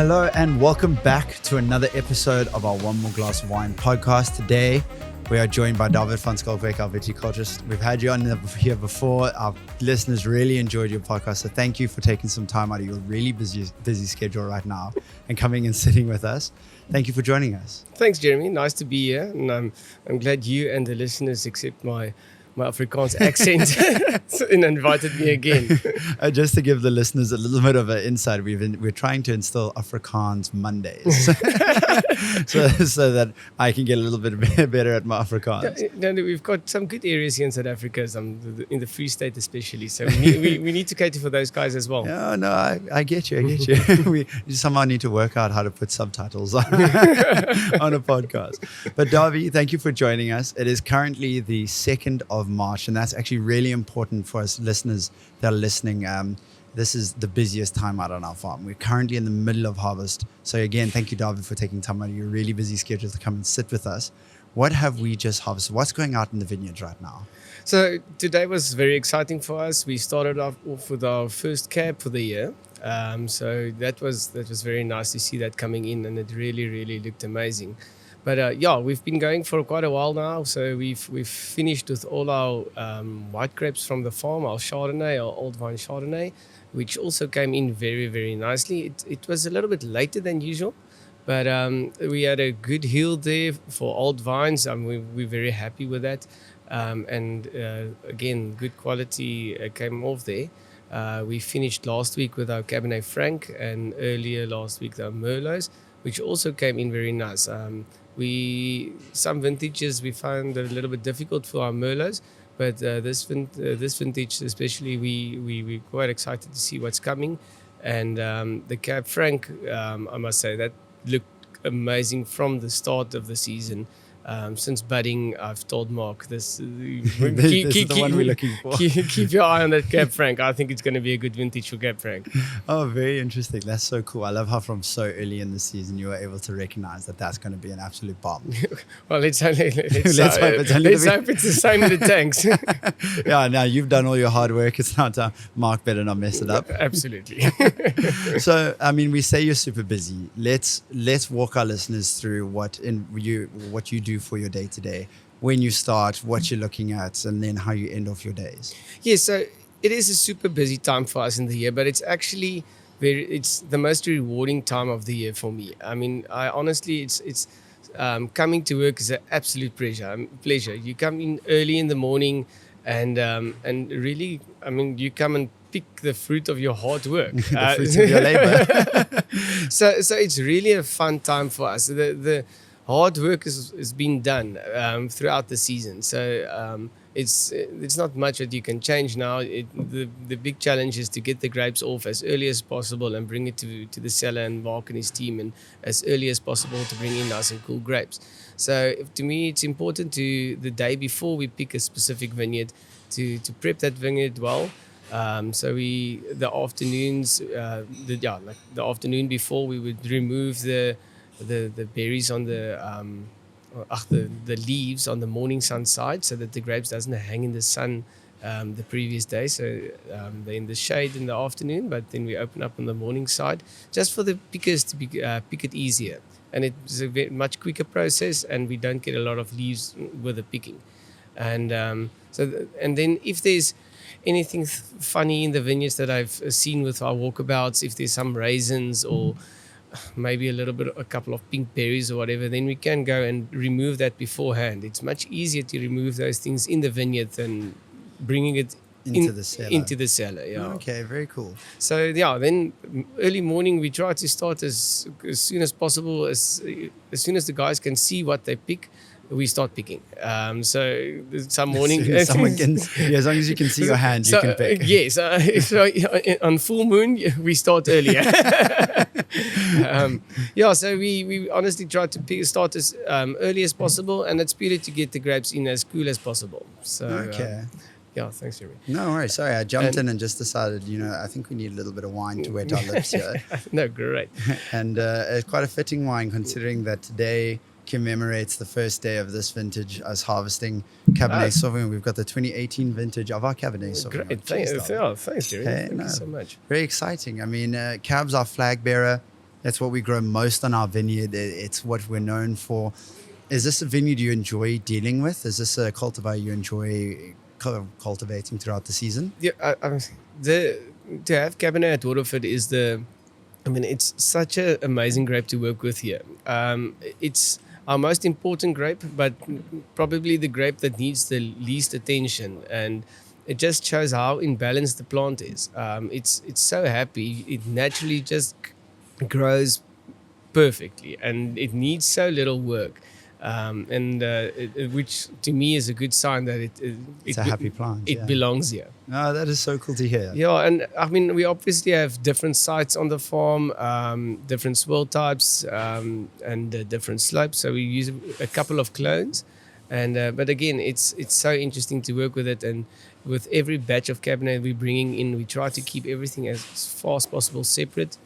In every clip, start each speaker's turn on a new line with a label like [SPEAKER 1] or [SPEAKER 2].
[SPEAKER 1] Hello and welcome back to another episode of our One More Glass of Wine podcast. Today, we are joined by David van Schalkwyk, our Viticulturist. We've had you on here before. Our listeners really enjoyed your podcast, so thank you for taking some time out of your really busy schedule right now and coming and sitting with us. Thank you for joining us.
[SPEAKER 2] Thanks, Jeremy. Nice to be here, and I'm glad you and the listeners accept my Afrikaans accent and invited me again.
[SPEAKER 1] Just to give the listeners a little bit of an insight, we're trying to instill Afrikaans Mondays so that I can get a little bit better at my Afrikaans.
[SPEAKER 2] No, we've got some good areas here in South Africa, in the Free State especially, so we need to cater for those guys as well.
[SPEAKER 1] No, I get you. We somehow need to work out how to put subtitles on a podcast. But Davy, thank you for joining us. It is currently the 2nd of March, and that's actually really important for us listeners that are listening. This is the busiest time out on our farm. We're currently in the middle of harvest. So again, thank you, David, for taking time out of your really busy schedule to come and sit with us. What have we just harvested? What's going out in the vineyards right now?
[SPEAKER 2] So today was very exciting for us. We started off with our first cab for the year. So that was very nice to see that coming in, and it really looked amazing. But we've been going for quite a while now. So we've finished with all our white grapes from the farm, our Chardonnay, our old vine Chardonnay, which also came in very nicely. It was a little bit later than usual, but we had a good yield there for old vines. We're very happy with that. And again, good quality came off there. We finished last week with our Cabernet Franc, and earlier last week our Merlots, which also came in very nice. Some vintages we found a little bit difficult for our Merlots, but this vintage especially, we're quite excited to see what's coming. And the Cab Franc, I must say, that looked amazing from the start of the season. Since budding, I've told Mark this.
[SPEAKER 1] This is the one we're looking for.
[SPEAKER 2] Keep your eye on that Cab Franc. I think it's going to be a good vintage for Cab Franc.
[SPEAKER 1] Oh, very interesting. That's so cool. I love how from so early in the season you were able to recognize that that's going to be an absolute bomb.
[SPEAKER 2] Well, let's hope it's the same in the tanks.
[SPEAKER 1] Yeah, now you've done all your hard work. It's not Mark better not mess it up.
[SPEAKER 2] Absolutely.
[SPEAKER 1] So, I mean, we say you're super busy. Let's walk our listeners through what you do for your day-to-day, when you start, what you're looking at, and then how you end off your days.
[SPEAKER 2] Yes, so it is a super busy time for us in the year, but it's actually it's the most rewarding time of the year for me. I mean, it's coming to work is an absolute pleasure. You come in early in the morning, and really, I mean, you come and pick the fruit of your hard work,
[SPEAKER 1] the fruit of your labor.
[SPEAKER 2] So it's really a fun time for us. The hard work is being done throughout the season, so it's not much that you can change now. The big challenge is to get the grapes off as early as possible and bring it to the cellar, and Mark and his team, and as early as possible to bring in nice and cool grapes. So to me, it's important the day before we pick a specific vineyard to prep that vineyard well. So the afternoon before, we would remove the berries on the leaves on the morning sun side, so that the grapes doesn't hang in the sun the previous day. So they're in the shade in the afternoon, but then we open up on the morning side just for the pickers to pick it easier. And it's a much quicker process, and we don't get a lot of leaves with the picking. And then if there's anything funny in the vineyards that I've seen with our walkabouts, if there's some raisins or maybe a couple of pink berries or whatever, then we can go and remove that beforehand. It's much easier to remove those things in the vineyard than bringing it into the cellar. Yeah.
[SPEAKER 1] Okay, very cool.
[SPEAKER 2] So then early morning we try to start as soon as possible. As soon as the guys can see what they pick, we start picking. So some morning,
[SPEAKER 1] as long as you can see your hand, you can pick.
[SPEAKER 2] Yes. So on full moon we start earlier. So we honestly try to start as early as possible, and it's better to get the grapes in as cool as possible. So
[SPEAKER 1] okay.
[SPEAKER 2] Thanks, Jeremy.
[SPEAKER 1] No worries. Sorry, I jumped in and just decided, I think we need a little bit of wine to wet our lips here.
[SPEAKER 2] No, great.
[SPEAKER 1] And it's quite a fitting wine, considering that today commemorates the first day of this vintage, us harvesting Cabernet Sauvignon. We've got the 2018 vintage of our Cabernet Sauvignon.
[SPEAKER 2] Great. Thanks, Jerry. Thank you so much.
[SPEAKER 1] Very exciting. I mean, Cab's our flag bearer. That's what we grow most on our vineyard. It's what we're known for. Is this a vineyard you enjoy dealing with? Is this a cultivar you enjoy cultivating throughout the season?
[SPEAKER 2] Yeah, to have Cabernet at Waterford is it's such an amazing grape to work with here. It's our most important grape, but probably the grape that needs the least attention. And it just shows how imbalanced the plant is. It's so happy. It naturally just grows perfectly, and it needs so little work. Which to me is a good sign that
[SPEAKER 1] It's a happy plant.
[SPEAKER 2] It belongs here.
[SPEAKER 1] Oh, that is so cool to hear.
[SPEAKER 2] Yeah, and I mean, we obviously have different sites on the farm, different soil types, and different slopes. So we use a couple of clones, but again, it's so interesting to work with it. And with every batch of Cabernet we're bringing in, we try to keep everything as far as possible separate,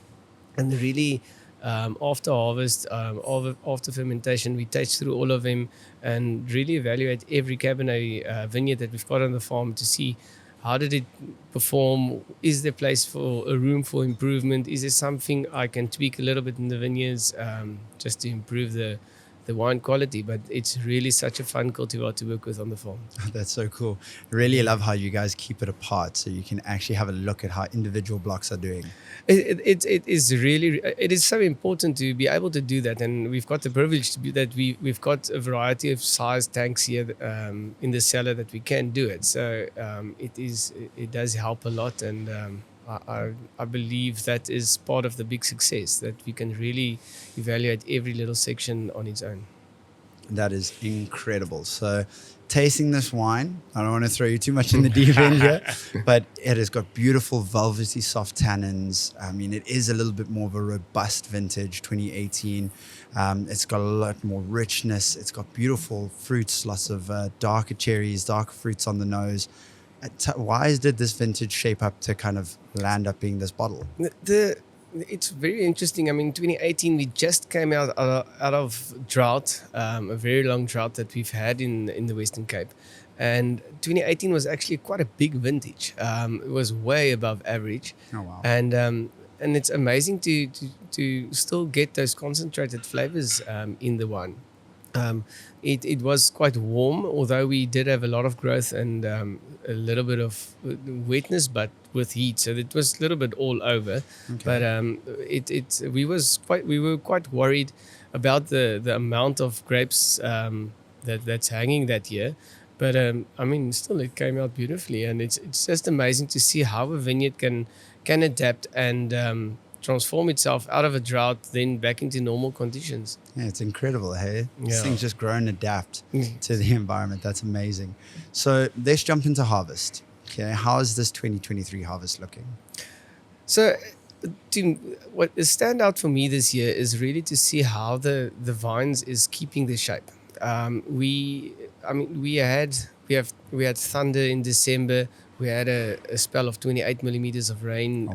[SPEAKER 2] and really. After harvest, after fermentation, we taste through all of them and really evaluate every Cabernet vineyard that we've got on the farm to see how did it perform. Is there place for a room for improvement? Is there something I can tweak a little bit in the vineyards just to improve the wine quality? But it's really such a fun cultivar to work with on the farm.
[SPEAKER 1] That's so cool. I really love how you guys keep it apart so you can actually have a look at how individual blocks are doing.
[SPEAKER 2] It is so important to be able to do that, and we've got the privilege to be that we've got a variety of size tanks here in the cellar that we can do it. So it does help a lot, and I believe that is part of the big success, that we can really evaluate every little section on its own.
[SPEAKER 1] That is incredible. So tasting this wine, I don't want to throw you too much in the deep end here, but it has got beautiful velvety soft tannins. I mean, it is a little bit more of a robust vintage 2018. It's got a lot more richness. It's got beautiful fruits, lots of darker cherries, darker fruits on the nose. Why did this vintage shape up to kind of land up being this bottle?
[SPEAKER 2] It's very interesting. I mean, 2018, we just came out of drought, a very long drought that we've had in the Western Cape. And 2018 was actually quite a big vintage. It was way above average.
[SPEAKER 1] Oh, wow.
[SPEAKER 2] And it's amazing to still get those concentrated flavors in the wine. It was quite warm, although we did have a lot of growth and a little bit of wetness, but with heat, so it was a little bit all over. Okay. But we were quite worried about the amount of grapes that's hanging that year. But I mean, still it came out beautifully, and it's just amazing to see how a vineyard can adapt and transform itself out of a drought, then back into normal conditions.
[SPEAKER 1] Yeah, it's incredible, hey?
[SPEAKER 2] Yeah.
[SPEAKER 1] These things just grow and adapt to the environment. That's amazing. So let's jump into harvest. Okay, how is this 2023 harvest looking? So,
[SPEAKER 2] what is stand out for me this year is really to see how the vines is keeping their shape. We had thunder in December. We had a spell of 28 millimeters of rain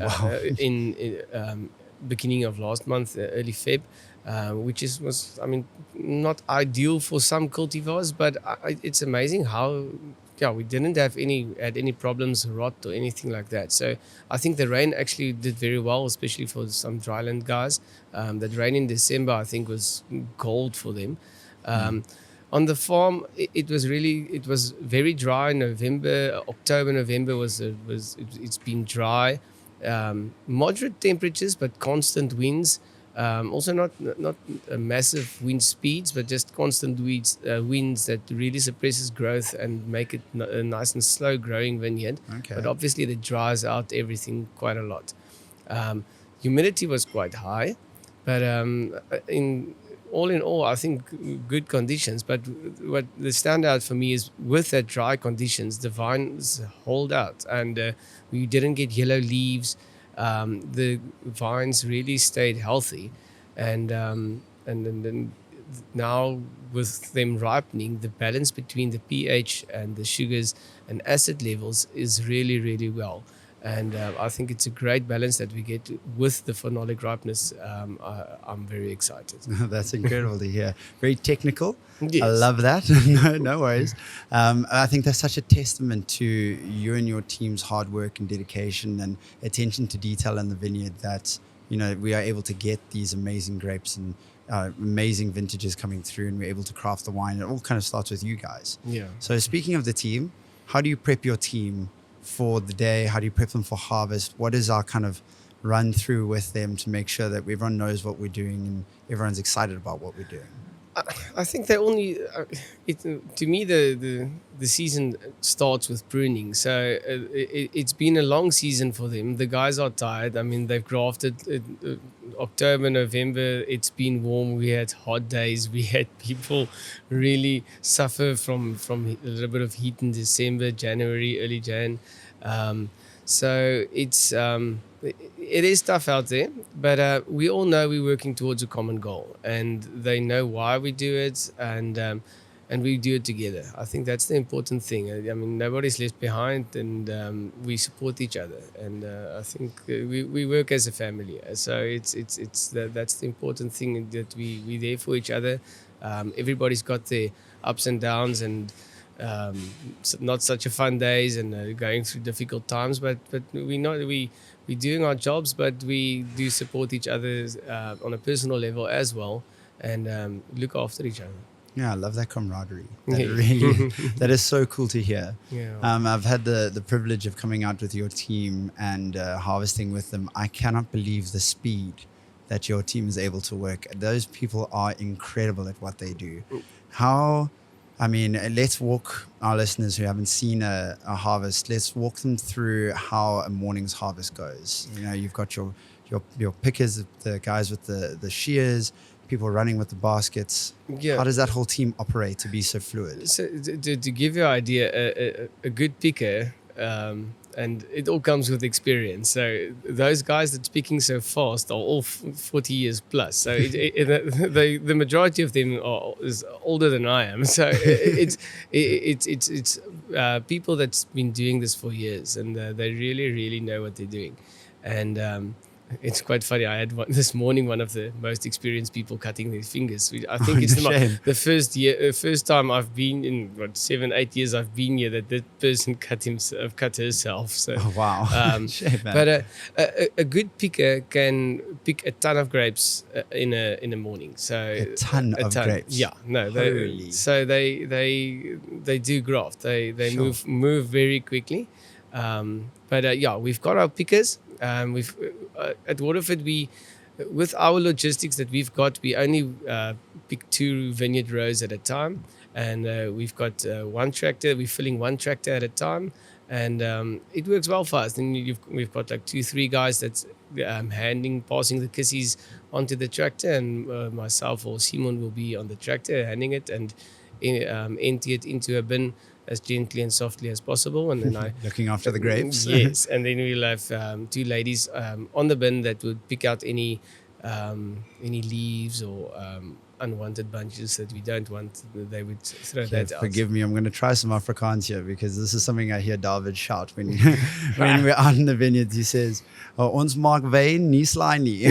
[SPEAKER 2] in beginning of last month, early Feb, which was not ideal for some cultivars, but it's amazing how we didn't have any problems, rot or anything like that. So I think the rain actually did very well, especially for some dryland guys. That rain in December I think was gold for them. On the farm, it was very dry. October, November it's been dry, moderate temperatures but constant winds. Also not massive wind speeds, but just constant winds that really suppresses growth and make it a nice and slow growing vineyard.
[SPEAKER 1] Okay.
[SPEAKER 2] But obviously that dries out everything quite a lot. Humidity was quite high, but all in all, I think good conditions. But what the standout for me is with that dry conditions, the vines hold out, and we didn't get yellow leaves. The vines really stayed healthy, and then now with them ripening, the balance between the pH and the sugars and acid levels is really, really well. And I think it's a great balance that we get with the phenolic ripeness. I'm very excited.
[SPEAKER 1] That's incredible to hear. Very technical.
[SPEAKER 2] Yes.
[SPEAKER 1] I love that. No worries. I think that's such a testament to you and your team's hard work and dedication and attention to detail in the vineyard that we are able to get these amazing grapes and amazing vintages coming through, and we're able to craft the wine. It all kind of starts with you guys.
[SPEAKER 2] Yeah.
[SPEAKER 1] So speaking of the team, how do you prep your team for the day? How do you prep them for harvest? What is our kind of run through with them to make sure that everyone knows what we're doing and everyone's excited about what we're doing?
[SPEAKER 2] I think they only. To me, the season starts with pruning. So it's been a long season for them. The guys are tired. I mean, they've grafted October, November. It's been warm. We had hot days. We had people really suffer from a little bit of heat in December, January, early Jan. So it is tough out there, but we all know we're working towards a common goal, and they know why we do it, and we do it together. I think that's the important thing. I mean, nobody's left behind, and we support each other, and I think we work as a family. So that's the important thing, that we're there for each other. Everybody's got their ups and downs, and not such a fun days, and going through difficult times, but we know we're doing our jobs, but we do support each other on a personal level as well, and look after each other.
[SPEAKER 1] Yeah, I love that camaraderie. That is so cool to hear.
[SPEAKER 2] Yeah.
[SPEAKER 1] I've had the privilege of coming out with your team and harvesting with them. I cannot believe the speed that your team is able to work. Those people are incredible at what they do. Let's walk our listeners who haven't seen a harvest, let's walk them through how a morning's harvest goes. You've got your pickers, the guys with the shears, people running with the baskets.
[SPEAKER 2] Yeah.
[SPEAKER 1] How does that whole team operate to be so fluid?
[SPEAKER 2] So to give you an idea, a good picker, and it all comes with experience. So those guys that's picking so fast are all 40 years plus. So the majority of them is older than I am. So it's people that's been doing this for years, and they really, really know what they're doing. And it's quite funny. I had this morning one of the most experienced people cutting their fingers. I think it's the first time I've been in 7-8 years I've been here that person cut herself. So
[SPEAKER 1] wow. Shame, man.
[SPEAKER 2] But a good picker can pick a ton of grapes in a morning. So
[SPEAKER 1] a ton of grapes.
[SPEAKER 2] Yeah, no. They do graft. They
[SPEAKER 1] Sure.
[SPEAKER 2] move very quickly. We've got our pickers. We've at Waterford, with our logistics that we've got, we only pick 2 vineyard rows at a time, and we've got one tractor. We're filling one tractor at a time, and it works well for us. And we've got like 2-3 guys that's passing the kissies onto the tractor, and myself or Simon will be on the tractor handing it and empty it into a bin as gently and softly as possible, and then I
[SPEAKER 1] looking after the grapes.
[SPEAKER 2] Yes, and then we'll have 2 ladies on the bin that would pick out any leaves or unwanted bunches that we don't want. They would throw that out.
[SPEAKER 1] Forgive me, I'm going to try some Afrikaans here, because this is something I hear David shout when we're out in the vineyards. He says, "Ons maak wyn, nie sly nie."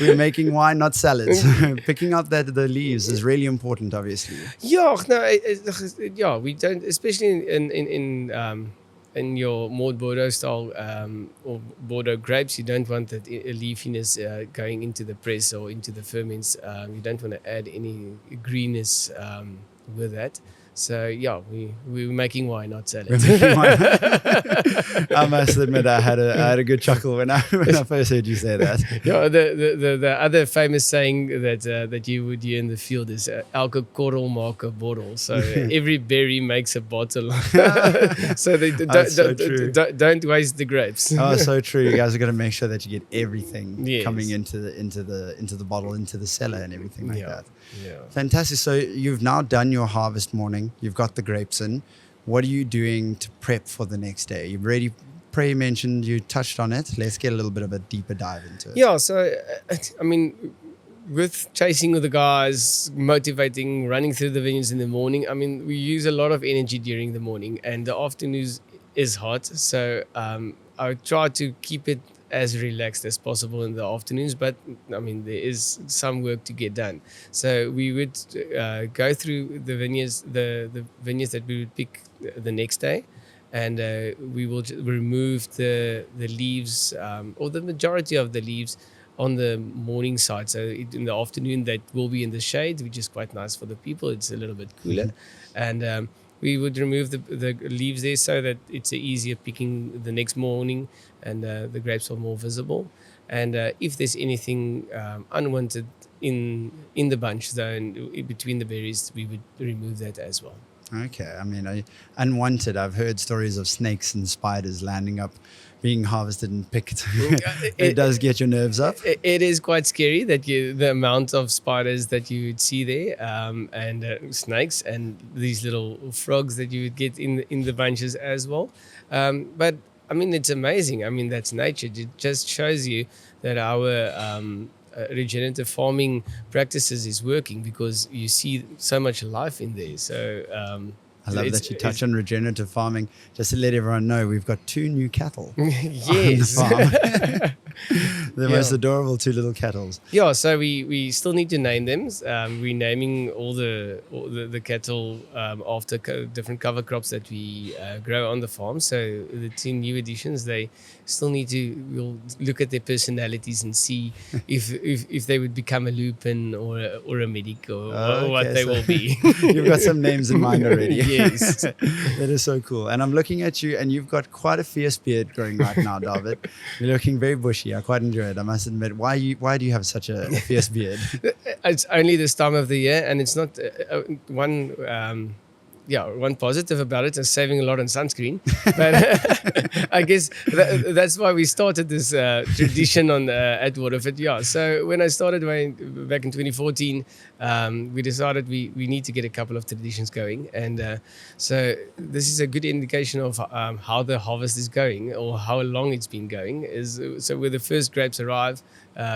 [SPEAKER 1] We're making wine, not salads. Picking out the leaves is really important, obviously.
[SPEAKER 2] We don't, especially in your more Bordeaux style or Bordeaux grapes, you don't want that leafiness going into the press or into the ferments. You don't want to add any greenness with that. So we're making wine, not salad.
[SPEAKER 1] I must admit, I had a good chuckle when I first heard you say that.
[SPEAKER 2] Yeah, the other famous saying that you would hear in the field is elke korrel maak 'n bottle. So every berry makes a bottle. So they don't waste the grapes.
[SPEAKER 1] Oh, so true. You guys are going to make sure that you get everything
[SPEAKER 2] Yes.
[SPEAKER 1] coming into the bottle, into the cellar, and everything like that.
[SPEAKER 2] Yeah.
[SPEAKER 1] Fantastic. So you've now done your harvest morning. You've got the grapes in. What are you doing to prep for the next day? You've already mentioned, you touched on it. Let's get a little bit of a deeper dive into it.
[SPEAKER 2] Yeah, so with chasing with the guys, motivating, running through the vineyards in the morning, we use a lot of energy during the morning, and the afternoons is hot. So I try to keep it as relaxed as possible in the afternoons, but there is some work to get done. So we would go through the vineyards that we would pick the next day, and we will remove the leaves, or the majority of the leaves, on the morning side. So in the afternoon, that will be in the shade, which is quite nice for the people. It's a little bit cooler. And we would remove the leaves there so that it's easier picking the next morning, and the grapes are more visible. And if there's anything unwanted in the bunch zone in between the berries, we would remove that as well.
[SPEAKER 1] Okay, I mean, unwanted. I've heard stories of snakes and spiders landing up, being harvested and picked. It does get your nerves up.
[SPEAKER 2] It is quite scary that the amount of spiders that you would see there, and snakes, and these little frogs that you would get in the bunches as well. But I mean, it's amazing. I mean, that's nature. It just shows you that our regenerative farming practices is working, because you see so much life in there. So
[SPEAKER 1] I love that you touch on regenerative farming. Just to let everyone know, we've got 2 new cattle
[SPEAKER 2] yes.
[SPEAKER 1] on the farm. The most adorable 2 little cattle.
[SPEAKER 2] Yeah, so we still need to name them. We're naming all the cattle after different cover crops that we grow on the farm. So the 2 new additions, they still need to, we'll look at their personalities and see if they would become a lupin or a medic or what they will be.
[SPEAKER 1] You've got some names in mind already.
[SPEAKER 2] Yes.
[SPEAKER 1] That is so cool. And I'm looking at you, and you've got quite a fierce beard growing right now, David. You're looking very bushy. I quite enjoy it, I must admit. Why do you have such a fierce beard?
[SPEAKER 2] It's only this time of the year, and it's not one positive about it is saving a lot on sunscreen. But I guess that's why we started this tradition at Waterford. Yeah. So when I started back in 2014, we decided we need to get a couple of traditions going. And so this is a good indication of how the harvest is going, or how long it's been going. So when the first grapes arrive,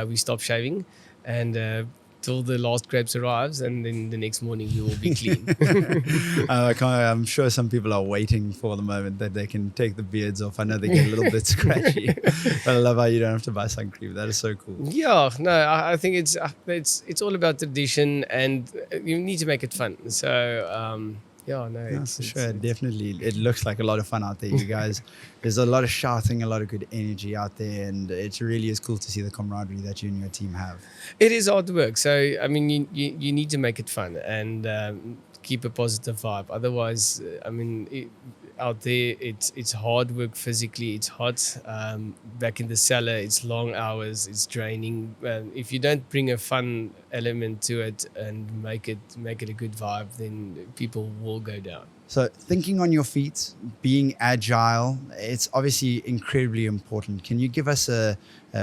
[SPEAKER 2] we stop shaving, and till the last grapes arrives, and then the next morning we will be clean.
[SPEAKER 1] I'm sure some people are waiting for the moment that they can take the beards off. I know they get a little bit scratchy, but I love how you don't have to buy sun cream. That is so cool.
[SPEAKER 2] Yeah, no, I think it's all about tradition, and you need to make it fun. So
[SPEAKER 1] For sure. Definitely. It looks like a lot of fun out there, you guys. There's a lot of shouting, a lot of good energy out there, and it really is cool to see the camaraderie that you and your team have.
[SPEAKER 2] It is hard work. So, I mean, you need to make it fun and keep a positive vibe. Otherwise, out there, it's hard work physically. It's hot. Back in the cellar, it's long hours. It's draining. If you don't bring a fun element to it and make it a good vibe, then people will go down.
[SPEAKER 1] So thinking on your feet, being agile, it's obviously incredibly important. Can you give us a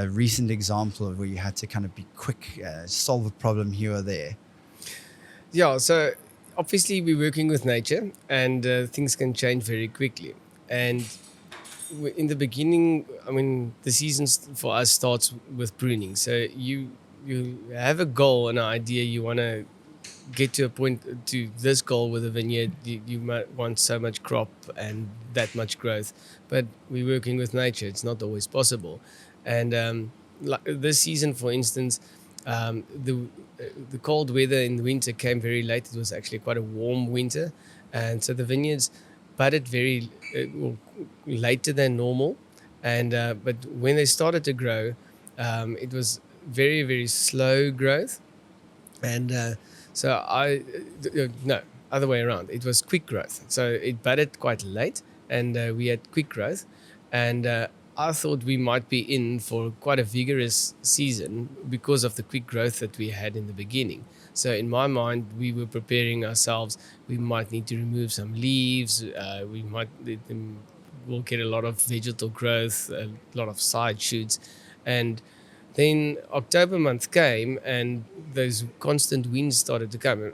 [SPEAKER 1] recent example of where you had to kind of be quick, solve a problem here or there?
[SPEAKER 2] Yeah, so obviously we're working with nature, and things can change very quickly. And in the beginning, the season for us starts with pruning. So you have a goal, an idea, you want to get to a point, to this goal with a vineyard. You might want so much crop and that much growth, but we're working with nature. It's not always possible. And like this season, for instance, the cold weather in the winter came very late. It was actually quite a warm winter, and so the vineyards budded very later than normal. And but when they started to grow, it was very, very slow growth. And other way around. It was quick growth. So it budded quite late, and we had quick growth. And I thought we might be in for quite a vigorous season because of the quick growth that we had in the beginning. So in my mind, we were preparing ourselves. We might need to remove some leaves. We'll get a lot of vegetal growth, a lot of side shoots. And then October month came, and those constant winds started to come,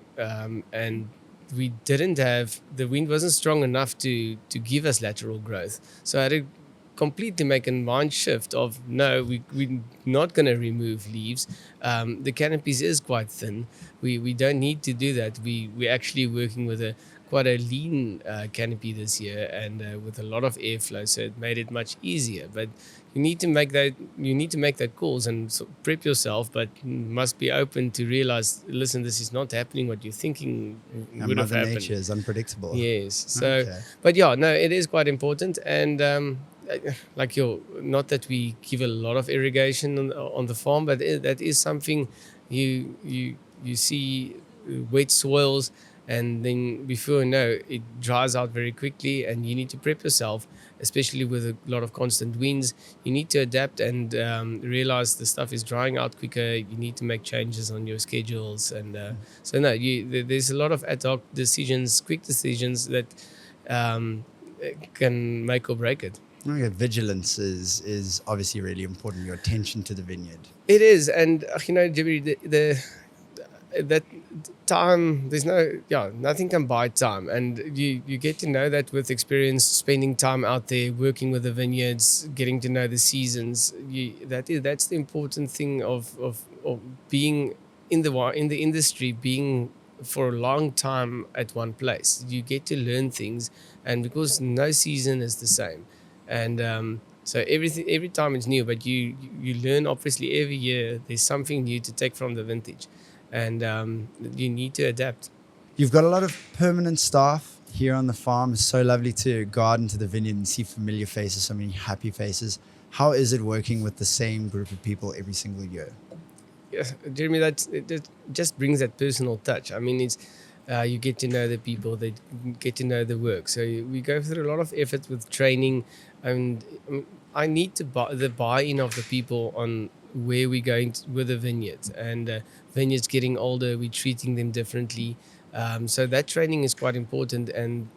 [SPEAKER 2] and we didn't have, the wind wasn't strong enough to give us lateral growth. So I had to completely make a mind shift of, no, we're not going to remove leaves. The canopies is quite thin. We don't need to do that. We're actually working with a quite a lean canopy this year, and with a lot of airflow, so it made it much easier. But you need to make that calls and prep yourself, but you must be open to realize, listen, this is not happening what you're thinking would have
[SPEAKER 1] Mother
[SPEAKER 2] happened.
[SPEAKER 1] Nature is unpredictable.
[SPEAKER 2] Yes. So,
[SPEAKER 1] Okay.
[SPEAKER 2] but yeah, no, it is quite important. And not that we give a lot of irrigation on the farm, but that is something you see wet soils, and then before you know it dries out very quickly, and you need to prep yourself, especially with a lot of constant winds. You need to adapt and realize the stuff is drying out quicker. You need to make changes on your schedules, and so no, there's a lot of ad hoc decisions, quick decisions that can make or break it.
[SPEAKER 1] Okay, vigilance is obviously really important. Your attention to the vineyard.
[SPEAKER 2] It is, and Jimmy, that time, nothing can buy time, and you get to know that with experience, spending time out there, working with the vineyards, getting to know the seasons. That's the important thing of being in the industry, being for a long time at one place. You get to learn things, and because no season is the same, and so every time it's new, but you learn. Obviously, every year there's something new to take from the vintage, and you need to adapt.
[SPEAKER 1] You've got a lot of permanent staff here on the farm. It's so lovely to go out into the vineyard and see familiar faces, so many happy faces. How is it working with the same group of people every single year?
[SPEAKER 2] Yeah, Jeremy, it just brings that personal touch. I mean, it's you get to know the people, they get to know the work. So we go through a lot of effort with training, and I need to the buy-in of the people on where we're going with the vineyards. And vineyards getting older, we're treating them differently. So that training is quite important, and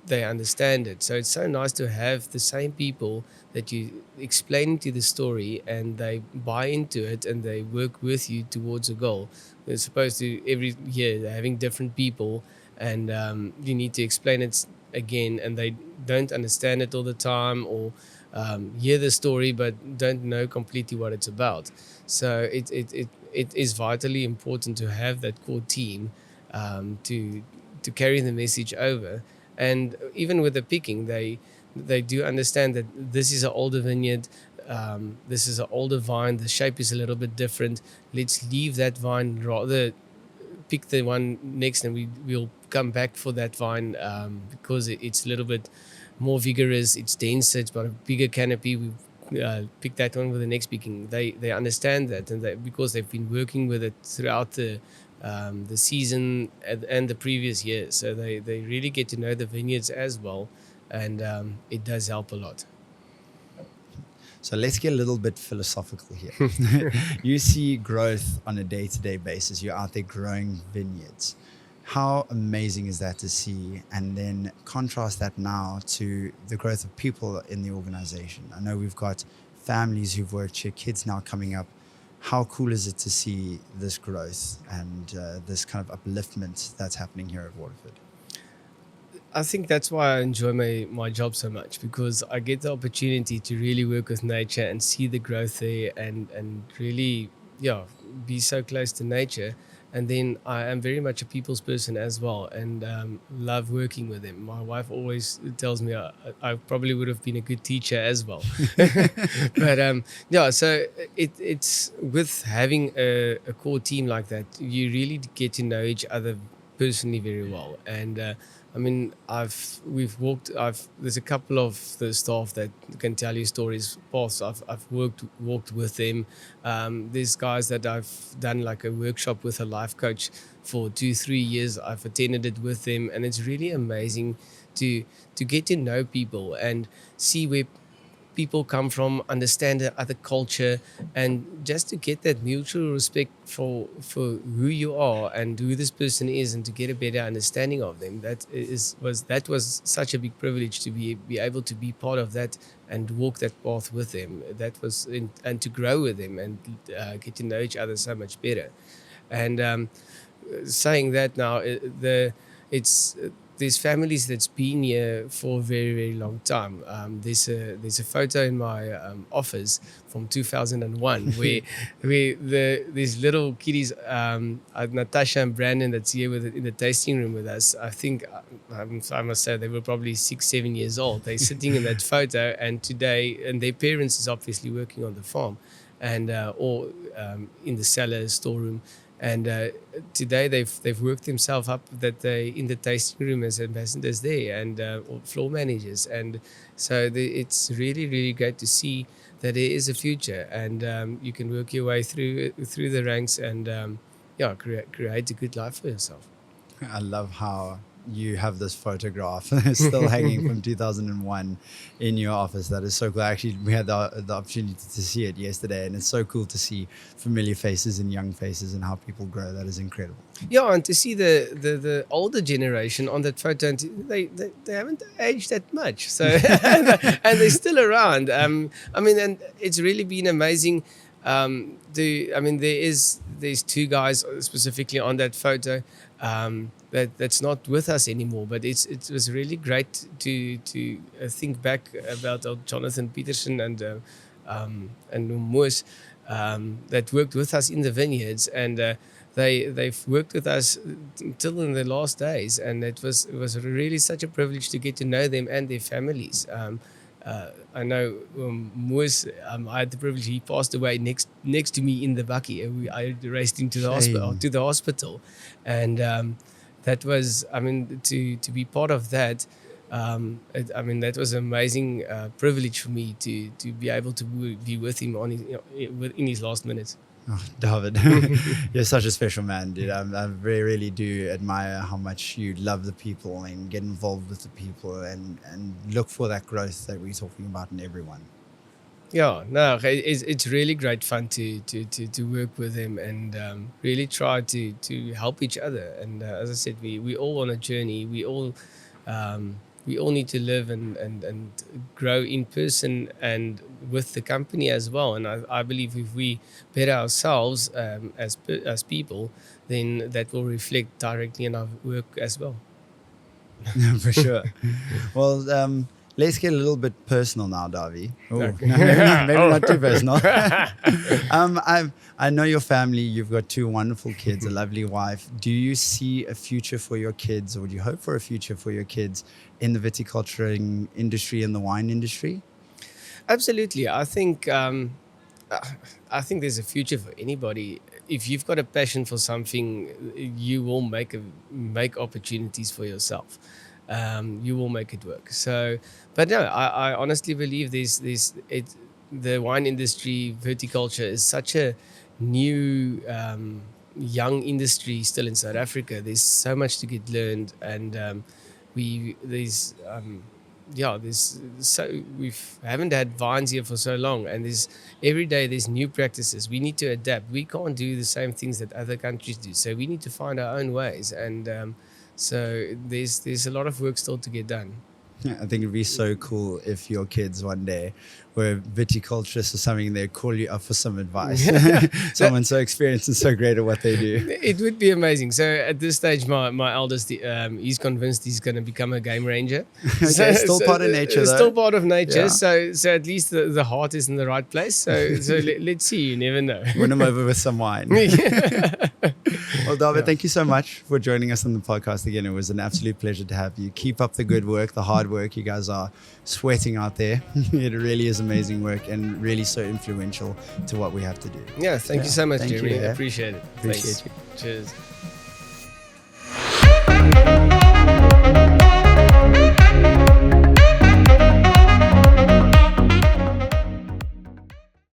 [SPEAKER 2] they understand it. So it's so nice to have the same people that you explain to the story, and they buy into it, and they work with you towards a goal. They're supposed to every year they're having different people, and you need to explain it again, and they don't understand it all the time, or hear the story but don't know completely what it's about. So it is vitally important to have that core team to carry the message over. And even with the picking, they do understand that this is an older vineyard, this is an older vine, the shape is a little bit different. Let's leave that vine, rather pick the one next, and we'll come back for that vine because it's a little bit more vigorous, it's denser, it's got a bigger canopy. We pick that one with the next picking. They understand that, and because they've been working with it throughout the season and the previous year, so they really get to know the vineyards as well, and it does help a lot.
[SPEAKER 1] So let's get a little bit philosophical here. You see growth on a day-to-day basis. You're out there growing vineyards. How amazing is that to see? And then contrast that now to the growth of people in the organization. I know we've got families who've worked here, kids now coming up. How cool is it to see this growth and this kind of upliftment that's happening here at Waterford?
[SPEAKER 2] I think that's why I enjoy my job so much, because I get the opportunity to really work with nature and see the growth there, and really, be so close to nature. And then I am very much a people's person as well, and love working with them. My wife always tells me I probably would have been a good teacher as well. But so it's with having a core team like that, you really get to know each other personally very well. And I mean, there's a couple of the staff that can tell you stories past. I've walked with them. There's guys that I've done like a workshop with a life coach for 2-3 years. I've attended it with them, and it's really amazing to get to know people and see where people come from, understand the other culture, and just to get that mutual respect for who you are and who this person is, and to get a better understanding of them. That was such a big privilege to be able to be part of that and walk that path with them. And to grow with them and get to know each other so much better. And saying that now, there's families that's been here for a very, very long time. There's a photo in my office from 2001 where these little kiddies, Natasha and Brandon, that's here in the tasting room with us. I think I must say they were probably 6-7 years old. They're sitting in that photo, and their parents is obviously working on the farm, and or in the cellar storeroom. And today they've worked themselves up that they in the tasting room as ambassadors there and or floor managers. And so it's really, really great to see that there is a future, and you can work your way through the ranks and create a good life for yourself.
[SPEAKER 1] I love how you have this photograph still hanging from 2001 in your office. That is so cool. Actually, we had the opportunity to see it yesterday, and it's so cool to see familiar faces and young faces and how people grow. That is incredible.
[SPEAKER 2] Yeah, and to see the older generation on that photo, and they haven't aged that much, so and they're still around. And it's really been amazing. There's two guys specifically on that photo that's not with us anymore, but it was really great to think back about Jonathan Peterson and Moos that worked with us in the vineyards, and they've worked with us till in the last days, and it was really such a privilege to get to know them and their families. I know Moos, I had the privilege, he passed away next to me in the bakkie. I raced him to the hospital, and that was, to be part of that. That was an amazing privilege for me to be able to be with him in his last minutes.
[SPEAKER 1] Oh, David, you're such a special man, dude. I really do admire how much you love the people and get involved with the people and look for that growth that we're talking about in everyone.
[SPEAKER 2] Yeah, no, it's really great fun to work with him and really try to help each other. And as I said, we all on a journey. We all need to live and grow in person and with the company as well. And I believe if we better ourselves as people, then that will reflect directly in our work as well.
[SPEAKER 1] For sure. Well, let's get a little bit personal now, Davi.
[SPEAKER 2] Okay.
[SPEAKER 1] Maybe not too personal. I know your family. You've got 2 wonderful kids, a lovely wife. Do you see a future for your kids, or do you hope for a future for your kids in the viticulturing industry and the wine industry?
[SPEAKER 2] Absolutely. I think there's a future for anybody. If you've got a passion for something, you will make opportunities for yourself. You will make it work. So, but no, I honestly believe the wine industry, viticulture is such a new, young industry still in South Africa. There's so much to get learned, and we haven't had vines here for so long, and every day there's new practices. We need to adapt. We can't do the same things that other countries do. So we need to find our own ways, and so there's a lot of work still to get done.
[SPEAKER 1] Yeah, I think it'd be so cool if your kids one day were viticulturists or something, they'd call you up for some advice. Someone so experienced and so great at what they do.
[SPEAKER 2] It would be amazing. So at this stage, my eldest, he's convinced he's going to become a game ranger.
[SPEAKER 1] Okay, still part of nature, though.
[SPEAKER 2] Still part of nature.
[SPEAKER 1] Yeah.
[SPEAKER 2] So at least the heart is in the right place. So let's see. You never know.
[SPEAKER 1] Win them over with some wine. Well, David, thank you so much for joining us on the podcast again. It was an absolute pleasure to have you. Keep up the good work, the hard work. You guys are sweating out there. It really is amazing work and really so influential to what we have to do.
[SPEAKER 2] Yeah, thank you so much,
[SPEAKER 1] thank
[SPEAKER 2] Jeremy.
[SPEAKER 1] you,
[SPEAKER 2] I appreciate it.
[SPEAKER 1] Appreciate
[SPEAKER 2] Thanks.
[SPEAKER 1] you.
[SPEAKER 2] Cheers.